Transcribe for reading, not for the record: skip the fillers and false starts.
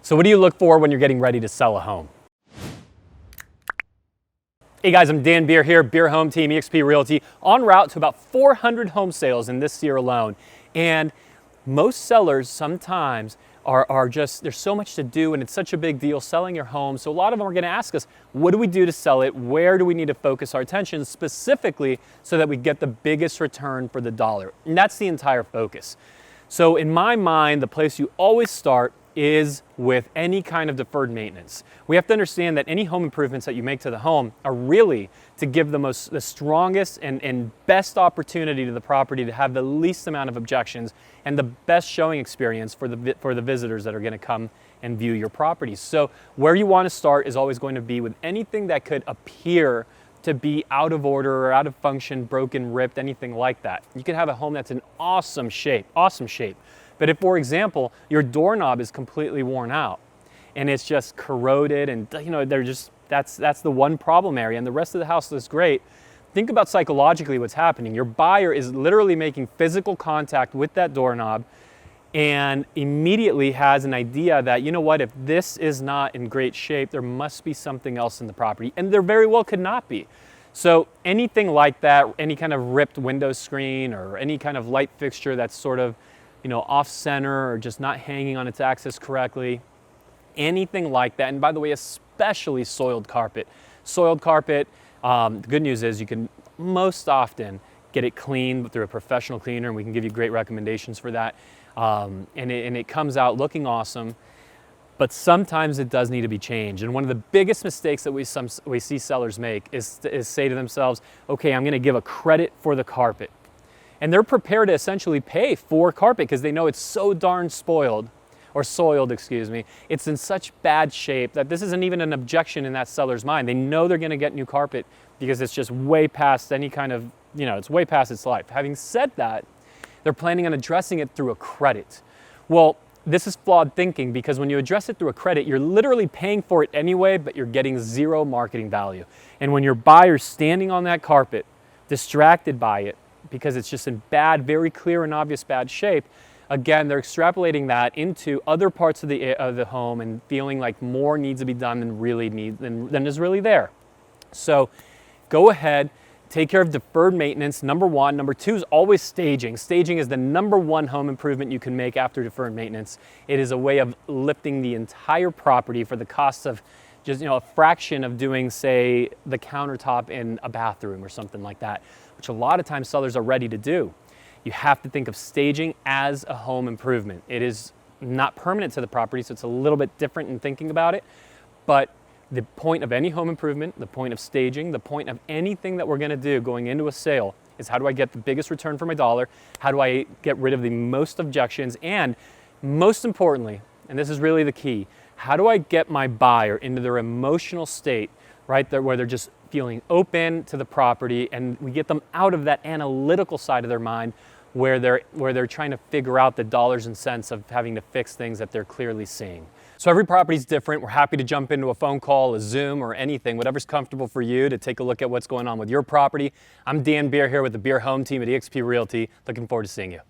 So what do you look for when you're getting ready to sell a home? Hey guys, I'm Dan Beer here, Beer Home Team, eXp Realty, en route to about 400 home sales in this year alone. And most sellers sometimes are just, there's so much to do and it's such a big deal selling your home. So a lot of them are gonna ask us, what do we do to sell it? Where do we need to focus our attention specifically so that we get the biggest return for the dollar? And that's the entire focus. So in my mind, the place you always start is with any kind of deferred maintenance. We have to understand that any home improvements that you make to the home are really to give the strongest and best opportunity to the property to have the least amount of objections and the best showing experience for the visitors that are going to come and view your property. So where you want to start is always going to be with anything that could appear to be out of order or out of function, broken, ripped, anything like that. You could have a home that's in awesome shape. But if, for example, your doorknob is completely worn out and it's just corroded and that's the one problem area and the rest of the house looks great, think about psychologically what's happening. Your buyer is literally making physical contact with that doorknob and immediately has an idea that, you know what, if this is not in great shape, there must be something else in the property, and there very well could not be. So anything like that, any kind of ripped window screen or any kind of light fixture that's sort of off center or just not hanging on its axis correctly, anything like that. And by the way, especially soiled carpet. Soiled carpet, the good news is you can most often get it cleaned through a professional cleaner, and we can give you great recommendations for that. And it comes out looking awesome, but sometimes it does need to be changed. And one of the biggest mistakes that we see sellers make is say to themselves, okay, I'm gonna give a credit for the carpet. And they're prepared to essentially pay for carpet because they know it's so darn soiled, excuse me. It's in such bad shape that this isn't even an objection in that seller's mind. They know they're gonna get new carpet because it's just way past any kind of, it's way past its life. Having said that, they're planning on addressing it through a credit. Well, this is flawed thinking because when you address it through a credit, you're literally paying for it anyway, but you're getting zero marketing value. And when your buyer's standing on that carpet, distracted by it, because it's just in bad, very clear and obvious bad shape, again, they're extrapolating that into other parts of the home and feeling like more needs to be done than is really there. So go ahead, take care of deferred maintenance, number one. Number two is always staging. Staging is the number one home improvement you can make after deferred maintenance. It is a way of lifting the entire property for the cost of just a fraction of doing, say, the countertop in a bathroom or something like that, which a lot of times sellers are ready to do. You have to think of staging as a home improvement. It is not permanent to the property, so it's a little bit different in thinking about it, but the point of any home improvement, the point of staging, the point of anything that we're gonna do going into a sale is how do I get the biggest return for my dollar? How do I get rid of the most objections? And most importantly, and this is really the key, how do I get my buyer into their emotional state, right there, where they're just feeling open to the property, and we get them out of that analytical side of their mind where they're trying to figure out the dollars and cents of having to fix things that they're clearly seeing. So every property is different. We're happy to jump into a phone call, a Zoom, or anything, whatever's comfortable for you to take a look at what's going on with your property. I'm Dan Beer here with the Beer Home Team at eXp Realty. Looking forward to seeing you.